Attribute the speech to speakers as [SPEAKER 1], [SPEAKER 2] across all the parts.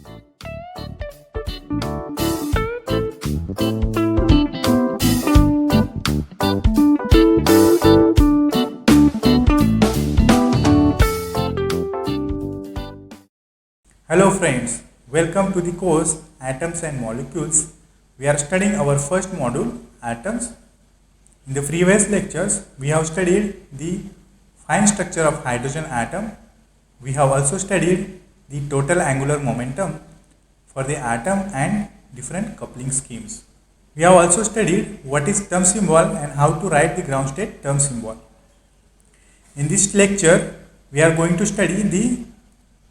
[SPEAKER 1] Hello friends, welcome to the course Atoms and Molecules. We are studying our first module, Atoms. In the previous lectures, we have studied the fine structure of hydrogen atom. We have also studied the total angular momentum for the atom and different coupling schemes. We have also studied what is term symbol and how to write the ground state term symbol. In this lecture, we are going to study the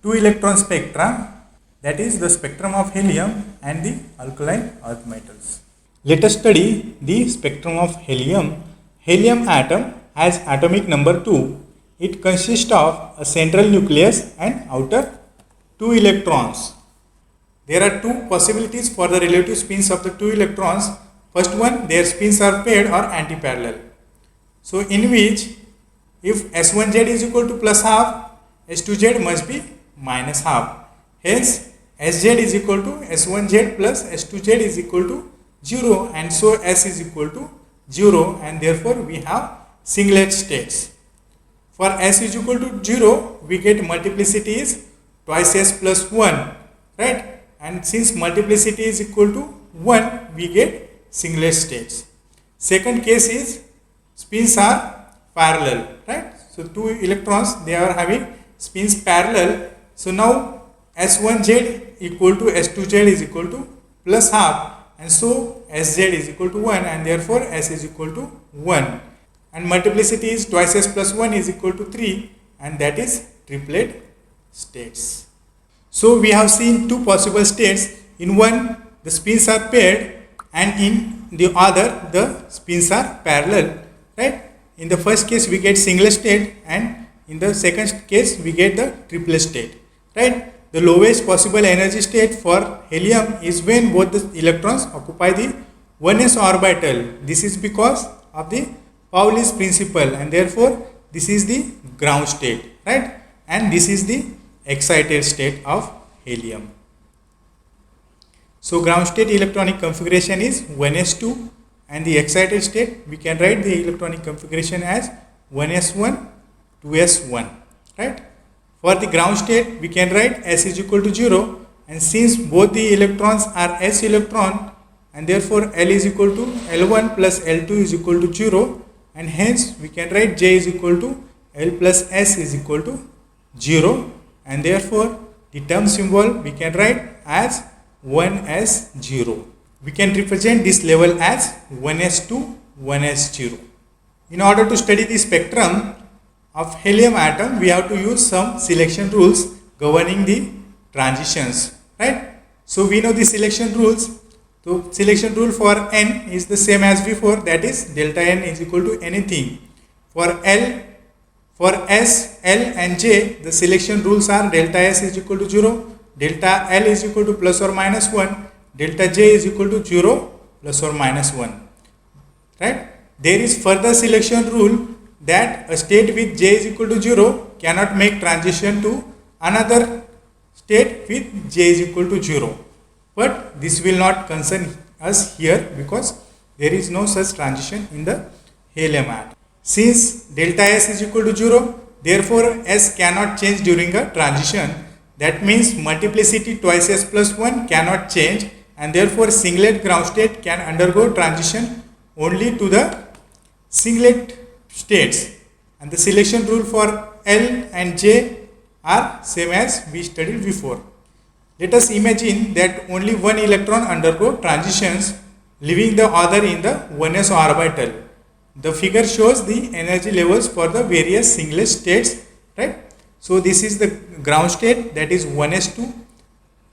[SPEAKER 1] two electron spectra, that is the spectrum of helium and the alkaline earth metals. Let us study the spectrum of helium. Helium atom has atomic number 2. It consists of a central nucleus and outer 2 electrons. There are two possibilities for the relative spins of the two electrons. First one, their spins are paired or antiparallel. So in which if S1Z is equal to plus half, S2Z must be minus half. Hence Sz is equal to S1Z plus S2Z is equal to 0, and so S is equal to 0, and therefore we have singlet states. For S is equal to 0, we get multiplicity is twice S plus 1, right? And since multiplicity is equal to 1, we get singlet states. Second case is spins are parallel, right? So two electrons, they are having spins parallel. So now S1Z equal to S2Z is equal to plus half, and so Sz is equal to 1, and therefore S is equal to 1, and multiplicity is twice S plus 1 is equal to 3, and that is triplet states. So we have seen two possible states. In one the spins are paired, and in the other the spins are parallel, right? In the first case we get singlet state, and in the second case we get the triplet state, right? The lowest possible energy state for helium is when both the electrons occupy the 1s orbital. This is because of the Pauli's principle, and therefore this is the ground state, right? And this is the excited state of helium. So ground state electronic configuration is 1s2, and the excited state we can write the electronic configuration as 1s1, 2s1, right? For the ground state we can write S is equal to 0, and since both the electrons are S electron, and therefore L is equal to L1 plus L2 is equal to 0, and hence we can write J is equal to L plus S is equal to 0, and therefore the term symbol we can write as 1s0. We can represent this level as 1s2, 1s0. In order to study the spectrum of helium atom, we have to use some selection rules governing the transitions, right? So we know the selection rules. So selection rule for N is the same as before, that is delta N is equal to anything. For L, for S, L and J, the selection rules are delta S is equal to 0, delta L is equal to plus or minus 1, delta J is equal to 0 plus or minus 1, right? There is further selection rule that a state with J is equal to 0 cannot make transition to another state with J is equal to 0. But this will not concern us here because there is no such transition in the helium atom. Since delta S is equal to 0, therefore S cannot change during a transition. That means multiplicity twice S plus 1 cannot change, and therefore singlet ground state can undergo transition only to the singlet states, and the selection rule for L and J are same as we studied before. Let us imagine that only one electron undergo transitions, leaving the other in the 1s orbital. The figure shows the energy levels for the various singlet states, right? So this is the ground state, that is 1s2,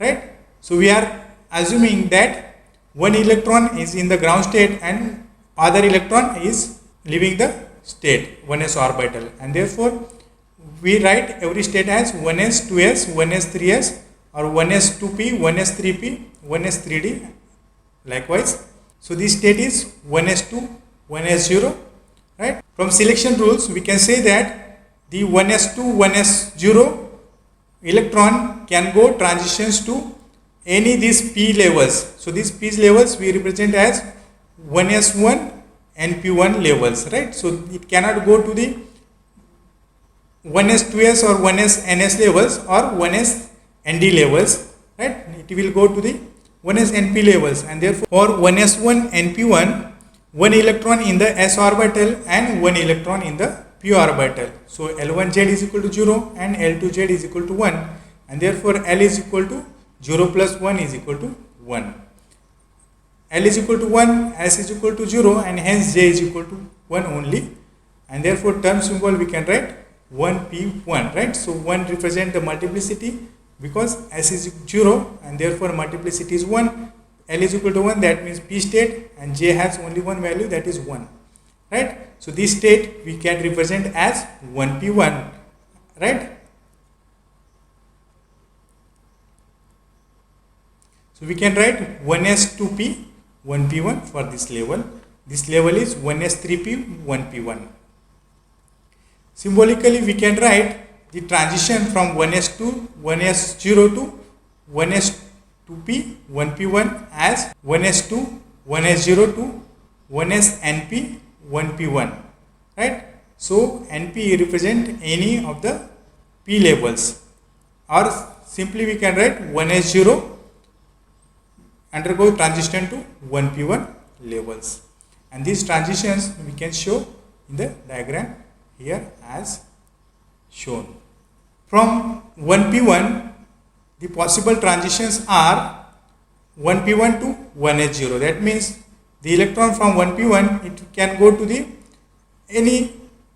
[SPEAKER 1] right? So we are assuming that one electron is in the ground state and other electron is leaving the state 1s orbital, and therefore we write every state as 1s, 2s, 1s, 3s, or 1s, 2p, 1s, 3p, 1s, 3d likewise. So this state is 1s2, 1s0, right? From selection rules we can say that the 1s2, 1s0 electron can go transitions to any these p levels. So these p levels we represent as 1s1 np1 levels, right? So it cannot go to the 1s 2s or 1s ns levels or 1s nd levels, right? It will go to the 1s np levels, and therefore for 1s1 np1, one electron in the s orbital and one electron in the p orbital. So L1z is equal to 0 and L2z is equal to 1, and therefore L is equal to 0 plus 1 is equal to 1. L is equal to 1, S is equal to 0, and hence J is equal to 1 only, and therefore term symbol we can write 1p1, right? So 1 represent the multiplicity because S is 0 and therefore multiplicity is 1. L is equal to 1, that means p state, and J has only one value, that is 1, right? So this state we can represent as 1p1, right? So we can write 1s2p 1p1 for this level. This level is 1s3p 1p1. Symbolically we can write the transition from 1s2 1s0 to 1s2p 1p1 as 1s2 1s0 to 1snp 1p1, right? So np represent any of the p levels, or simply we can write 1s0 undergo transition to 1p1 levels, and these transitions we can show in the diagram here as shown. From 1p1 the possible transitions are 1p1 to 1s0. That means the electron from 1p1 it can go to the any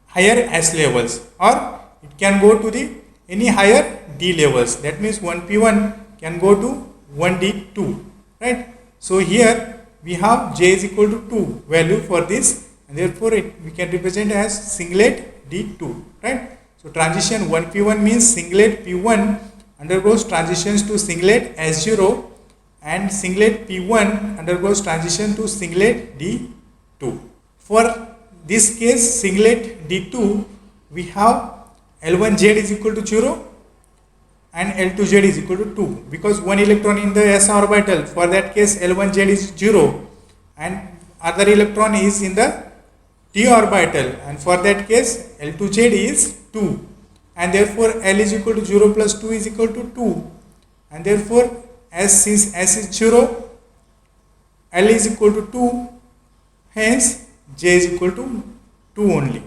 [SPEAKER 1] higher s levels, or it can go to the any higher d levels. That means 1p1 can go to 1d2, right? So here we have J is equal to 2 value for this, and therefore we can represent as singlet d2, right? So transition 1p1 means singlet p1 undergoes transitions to singlet s0, and singlet p1 undergoes transition to singlet d2. For this case singlet d2 we have L1z is equal to 0 and L2z is equal to 2, because one electron in the s orbital, for that case L1z is 0 and other electron is in the d orbital, and for that case L2z is 2, and therefore L is equal to 0 plus 2 is equal to 2, and therefore since s is 0, L is equal to 2, hence J is equal to 2 only.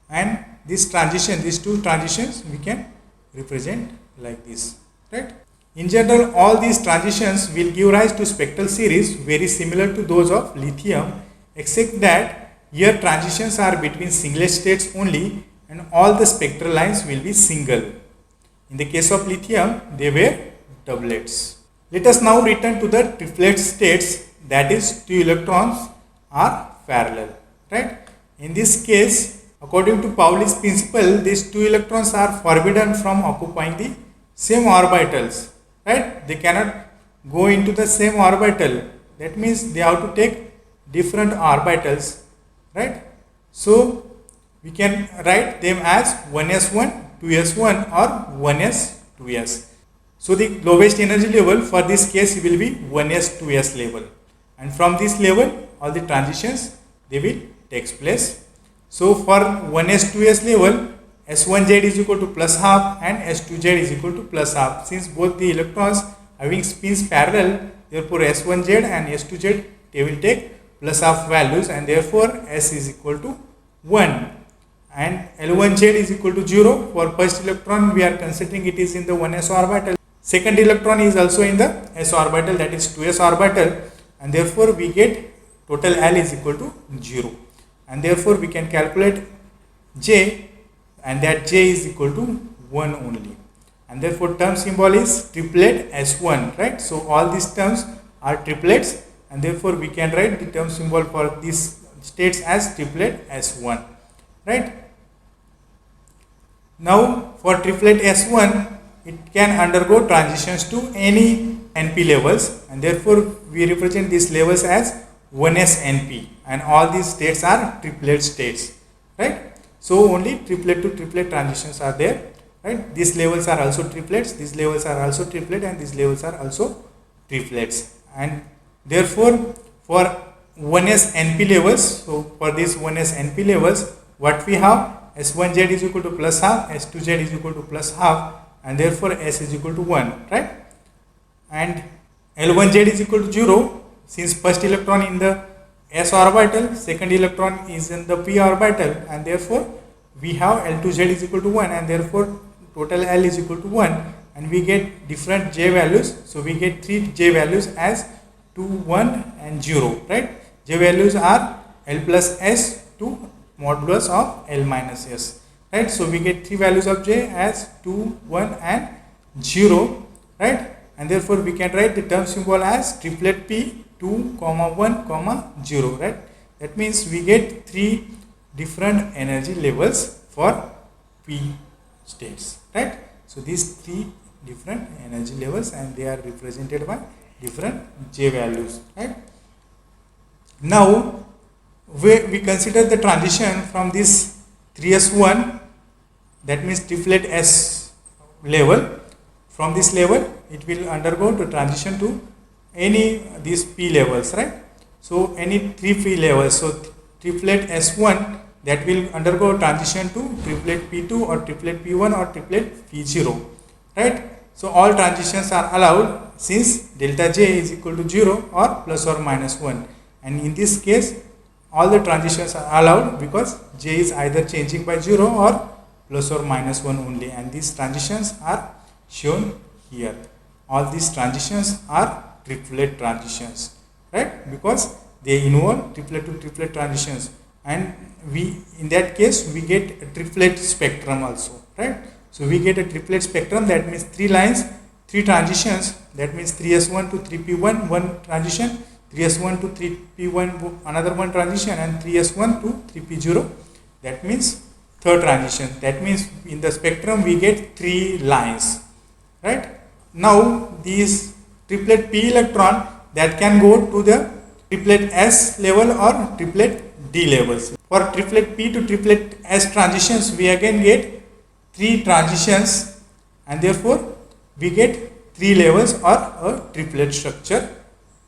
[SPEAKER 1] And this transition, these two transitions we can represent like this, right? In general, all these transitions will give rise to spectral series very similar to those of lithium, except that here transitions are between singlet states only and all the spectral lines will be single. In the case of lithium, they were doublets. Let us now return to the triplet states, that is two electrons are parallel, right? In this case, according to Pauli's principle, these two electrons are forbidden from occupying the same orbitals, right? They cannot go into the same orbital. That means they have to take different orbitals, right? So we can write them as 1s1, 2s1 or 1s, 2s. So the lowest energy level for this case will be 1s, 2s level, and from this level all the transitions they will take place. So for 1s, 2s level, S1z is equal to plus half and S2z is equal to plus half. Since both the electrons having spins parallel, therefore S1z and S2z they will take plus half values, and therefore S is equal to 1 and L1z is equal to 0. For first electron we are considering it is in the 1s orbital. Second electron is also in the s orbital, that is 2s orbital, and therefore we get total L is equal to 0. And therefore we can calculate J, and that J is equal to 1 only, and therefore term symbol is triplet S1, right? So all these terms are triplets, and therefore we can write the term symbol for these states as triplet S1, right? Now for triplet S1, it can undergo transitions to any NP levels, and therefore we represent these levels as 1s NP, and all these states are triplet states, right? So only triplet to triplet transitions are there, right? These levels are also triplets, these levels are also triplet, and these levels are also triplets. And therefore, for 1s NP levels, so for these 1s NP levels, what we have, S1Z is equal to plus half, S2Z is equal to plus half, and therefore S is equal to 1, right? And L1Z is equal to 0, since first electron in the S orbital, second electron is in the P orbital, and therefore we have L2Z is equal to 1, and therefore total L is equal to 1, and we get different J values. So we get 3 J values as 2, 1 and 0, right? J values are L plus S to modulus of L minus S, right? So we get 3 values of J as 2, 1 and 0, right? And therefore we can write the term symbol as triplet P 2, 1, 0, right? That means we get 3 different energy levels for P states, right? So these 3 different energy levels, and they are represented by different J values, right? Now we consider the transition from this 3s1, that means triplet S level. From this level it will undergo to transition to any these P levels, right? So any 3 P levels, so triplet S1, that will undergo transition to triplet P2 or triplet P1 or triplet P0, right? So all transitions are allowed since delta J is equal to 0 or plus or minus 1, and in this case all the transitions are allowed because J is either changing by 0 or plus or minus 1 only, and these transitions are shown here. All these transitions are triplet transitions, right? Because they involve triplet to triplet transitions, and we, in that case, we get a triplet spectrum also, right? So we get a triplet spectrum, that means 3 lines, 3 transitions, that means 3s1 to 3p1 one transition, 3s1 to 3p1 another one transition, and 3s1 to 3p0, that means third transition. That means in the spectrum we get 3 lines, right? Now these triplet P electron, that can go to the triplet S level or triplet D levels. For triplet P to triplet S transitions, we again get 3 transitions, and therefore we get 3 levels or a triplet structure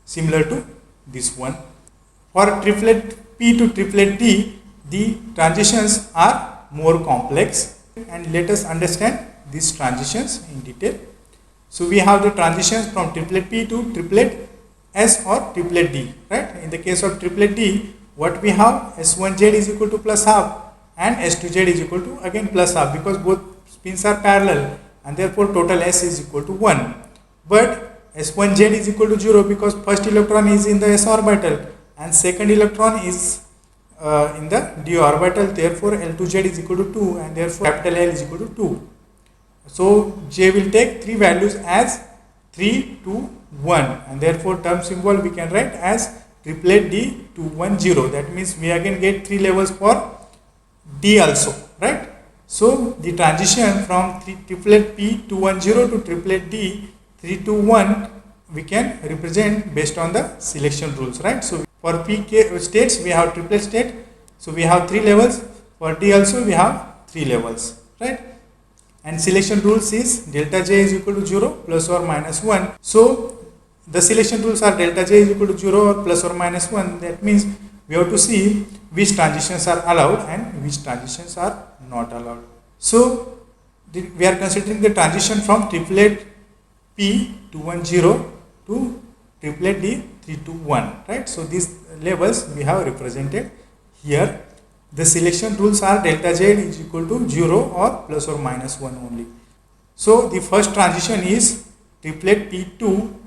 [SPEAKER 1] similar to this one. For triplet P to triplet D, the transitions are more complex, and let us understand these transitions in detail. So we have the transitions from triplet P to triplet S or triplet D, right? In the case of triplet D, what we have, S1Z is equal to plus half and S2Z is equal to again plus half, because both spins are parallel, and therefore total S is equal to 1. But S1Z is equal to 0 because first electron is in the S orbital and second electron is in the D orbital, therefore L2Z is equal to 2, and therefore capital L is equal to 2. So J will take 3 values as 3, 2, 1, and therefore term symbol we can write as triplet D 2, 1, 0. That means we again get 3 levels for D also, right? So the transition from triplet P 2, 1, 0 to triplet D 3, 2, 1 we can represent based on the selection rules, right? So for P states we have triplet state, so we have 3 levels. For D also we have 3 levels, right? And selection rules is delta J is equal to 0 plus or minus 1. So the selection rules are delta J is equal to 0 or plus or minus 1. That means we have to see which transitions are allowed and which transitions are not allowed. So we are considering the transition from triplet P 2, 1, 0 to triplet D 3, 2, 1, right? So these levels we have represented here. The selection rules are delta Z is equal to 0 or plus or minus 1 only. So the first transition is triplet P2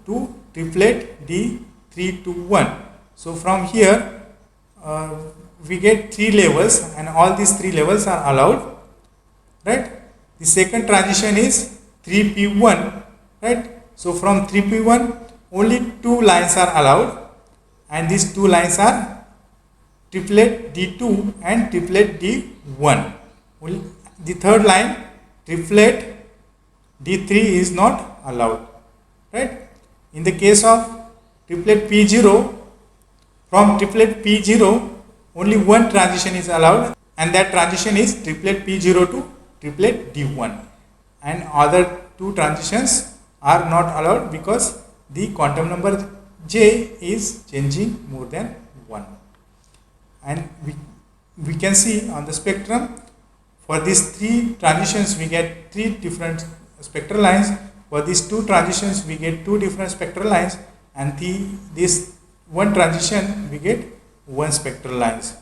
[SPEAKER 1] to triplet D 3, 2, 1. So from here we get 3 levels, and all these 3 levels are allowed, right? The second transition is 3P1, right? So from 3P1 only 2 lines are allowed, and these 2 lines are triplet D2 and triplet D1. Only the third line, triplet D3, is not allowed, right? In the case of triplet P0, from triplet P0 only one transition is allowed, and that transition is triplet P0 to triplet D1. and other two transitions are not allowed because the quantum number j is changing more than 1. And we can see on the spectrum, for these three transitions we get three different spectral lines. For these two transitions we get two different spectral lines, and this one transition we get one spectral lines.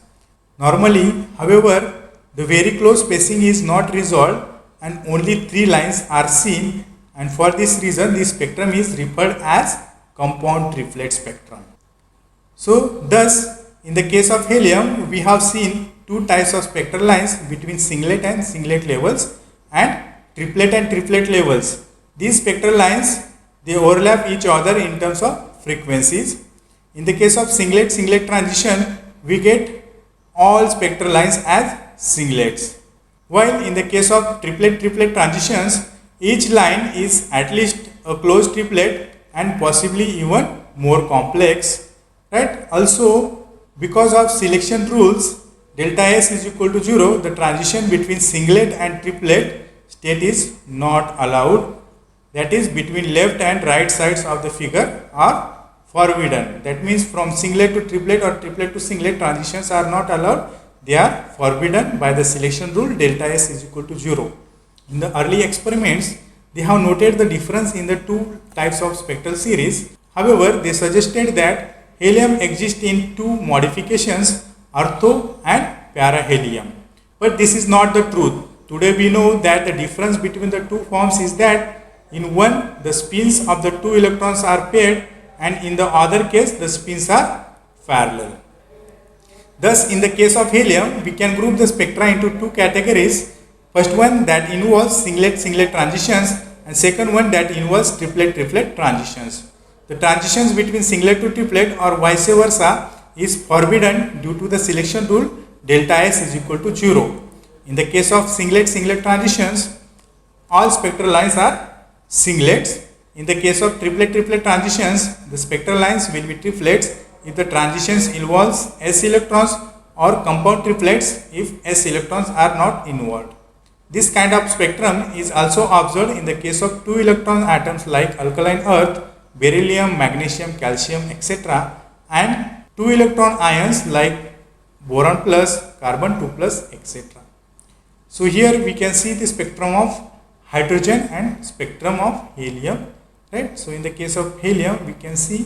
[SPEAKER 1] Normally, however, the very close spacing is not resolved and only three lines are seen, and for this reason this spectrum is referred as compound triplet spectrum. So thus, in the case of helium, we have seen two types of spectral lines between singlet and singlet levels and triplet levels. These spectral lines, they overlap each other in terms of frequencies. In the case of singlet transition, we get all spectral lines as singlets. While in the case of triplet transitions, each line is at least a closed triplet and possibly even more complex, right? Also, because of selection rules, delta S is equal to 0, the transition between singlet and triplet state is not allowed. That is, between left and right sides of the figure are forbidden. That means from singlet to triplet or triplet to singlet, transitions are not allowed. They are forbidden by the selection rule delta S is equal to 0. In the early experiments, they have noted the difference in the two types of spectral series. However, they suggested that helium exists in two modifications, ortho and parahelium. But this is not the truth. Today we know that the difference between the two forms is that in one, the spins of the two electrons are paired, and in the other case, the spins are parallel. Thus, in the case of helium, we can group the spectra into two categories. First one that involves singlet transitions, and second one that involves triplet transitions. The transitions between singlet to triplet or vice versa is forbidden due to the selection rule delta S is equal to 0. In the case of singlet transitions, all spectral lines are singlets. In the case of triplet transitions, the spectral lines will be triplets if the transitions involves s electrons, or compound triplets if s electrons are not involved. This kind of spectrum is also observed in the case of two electron atoms like alkaline earth, beryllium, magnesium, calcium, etc., and two electron ions like boron plus, carbon 2 plus, etc. So here we can see the spectrum of hydrogen and spectrum of helium, right? So in the case of helium, we can see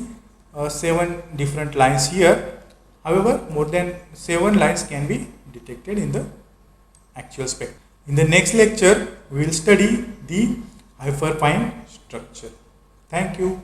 [SPEAKER 1] 7 different lines here. However, more than 7 lines can be detected in the actual spectrum. In the next lecture, we will study the hyperfine structure. Thank you.